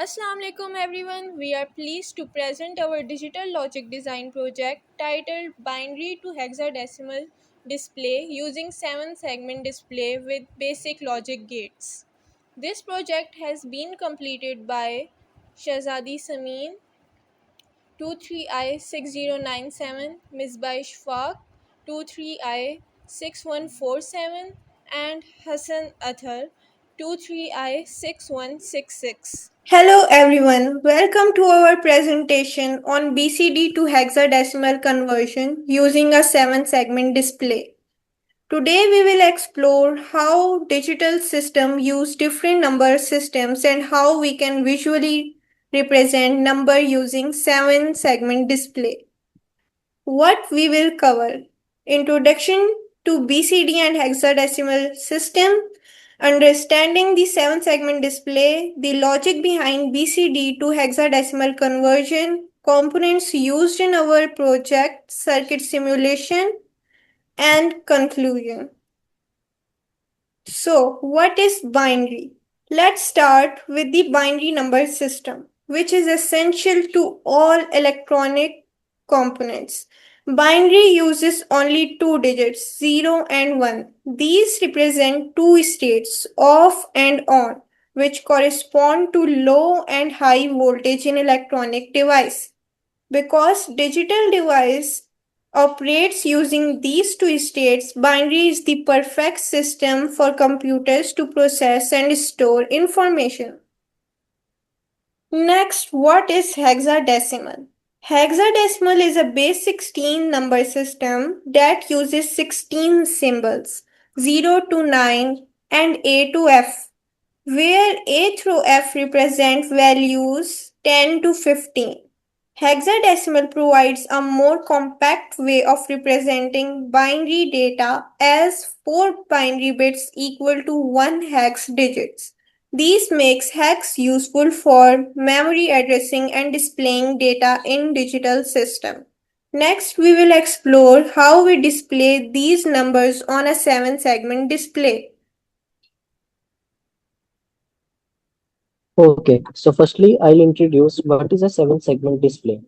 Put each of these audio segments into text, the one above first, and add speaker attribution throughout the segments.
Speaker 1: Assalamu alaikum everyone. We are pleased to present our digital logic design project titled Binary to Hexadecimal Display using 7 segment display with basic logic gates. This project has been completed by Shahzadi Samin 23I6097, Misbah Ishfaq 23I6147 and Hassan Athar 23I6166.
Speaker 2: Hello everyone, welcome to our presentation on BCD to hexadecimal conversion using a 7 segment display. Today we will explore how digital systems use different number systems and how we can visually represent number using 7 segment display. What we will cover: Introduction to BCD and hexadecimal system, understanding the 7 segment display, the logic behind BCD to hexadecimal conversion, components used in our project, circuit simulation, and conclusion. So, what is binary? Let's start with the binary number system, which is essential to all electronic components. Binary uses only two digits, 0 and 1. These represent two states, off and on, which correspond to low and high voltage in electronic device. Because digital device operates using these two states, binary is the perfect system for computers to process and store information. Next, what is hexadecimal? Hexadecimal is a base 16 number system that uses 16 symbols, 0 to 9 and A to F, where A through F represent values 10 to 15. Hexadecimal provides a more compact way of representing binary data as 4 binary bits equal to 1 hex digits. This makes hex useful for memory addressing and displaying data in digital system. Next, we will explore how we display these numbers on a 7 segment display.
Speaker 3: Okay, so firstly, I'll introduce what is a 7 segment display.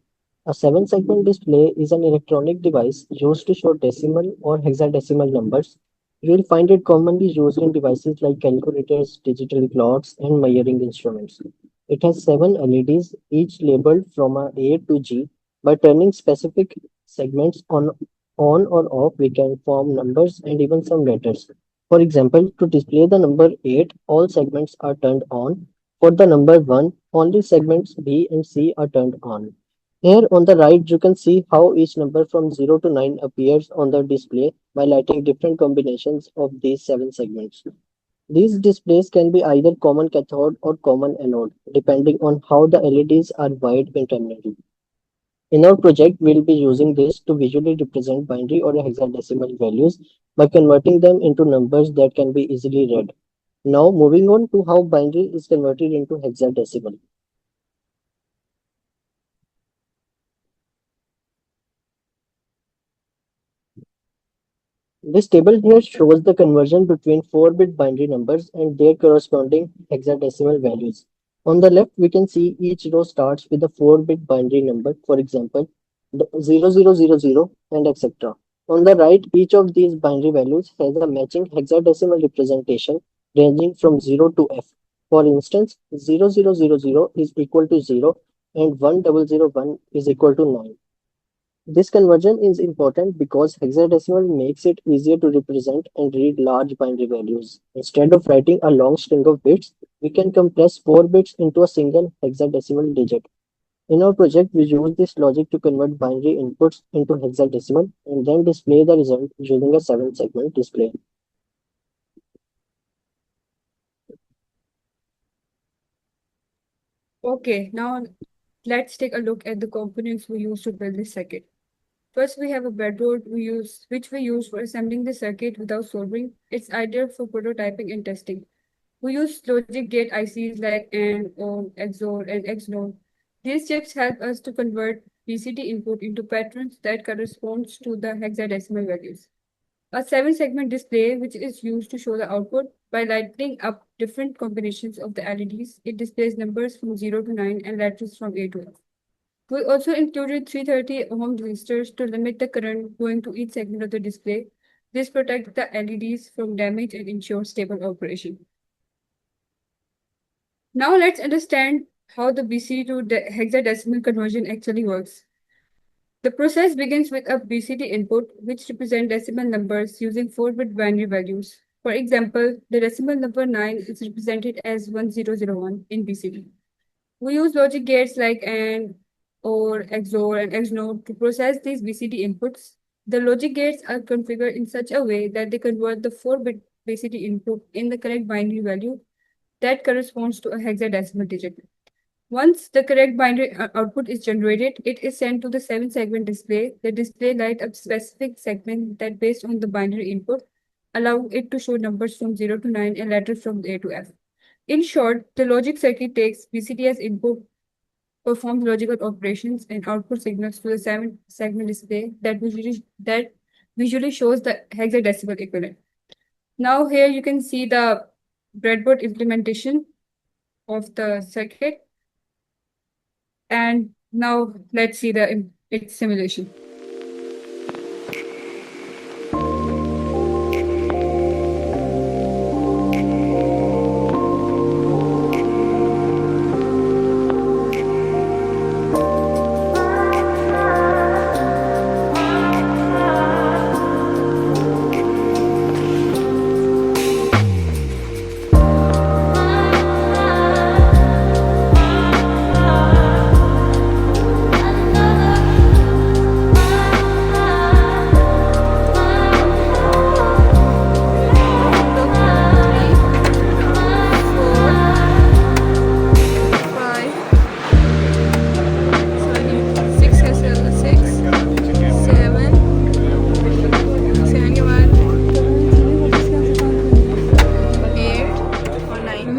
Speaker 3: A 7 segment display is an electronic device used to show decimal or hexadecimal numbers. You will find it commonly used in devices like calculators, digital clocks, and measuring instruments. It has 7 LEDs, each labeled from A to G. By turning specific segments on or off, we can form numbers and even some letters. For example, to display the number 8, all segments are turned on. For the number 1, only segments B and C are turned on. Here on the right, you can see how each number from 0 to 9 appears on the display by lighting different combinations of these 7 segments. These displays can be either common cathode or common anode, depending on how the LEDs are wired internally. In our project, we'll be using this to visually represent binary or hexadecimal values by converting them into numbers that can be easily read. Now, moving on to how binary is converted into hexadecimal. This table here shows the conversion between 4-bit binary numbers and their corresponding hexadecimal values. On the left, we can see each row starts with a 4-bit binary number, for example, 0000 and etc. On the right, each of these binary values has a matching hexadecimal representation ranging from 0 to F. For instance, 0000 is equal to 0 and 1001 is equal to 9. This conversion is important because hexadecimal makes it easier to represent and read large binary values. Instead of writing a long string of bits, we can compress 4 bits into a single hexadecimal digit. In our project, we use this logic to convert binary inputs into hexadecimal and then display the result using a 7 segment display.
Speaker 4: Okay, now let's take a look at the components we use to build this circuit. First, we have a breadboard which we use for assembling the circuit without soldering. It's ideal for prototyping and testing. We use logic gate ICs like AND, OR, XOR, and XNOR. These chips help us to convert BCD input into patterns that corresponds to the hexadecimal values. A 7 segment display, which is used to show the output, By lighting up different combinations of the LEDs, it displays numbers from 0 to 9 and letters from A to F. We also included 330 ohm resistors to limit the current going to each segment of the display. This protects the LEDs from damage and ensures stable operation. Now let's understand how the BCD to hexadecimal conversion actually works. The process begins with a BCD input, which represents decimal numbers using 4-bit binary values. For example, the decimal number 9 is represented as 1001 in BCD. We use logic gates like AND, OR, XOR, and XNOR to process these BCD inputs. The logic gates are configured in such a way that they convert the 4-bit BCD input in the correct binary value that corresponds to a hexadecimal digit. Once the correct binary output is generated, it is sent to the 7-segment display. The display lights up specific segment that, based on the binary input, allow it to show numbers from 0 to 9 and letters from A to F. In short, the logic circuit takes BCD as input, performs logical operations, and output signals to the 7-segment display that visually shows the hexadecimal equivalent. Now here you can see the breadboard implementation of the circuit. And now let's see its simulation.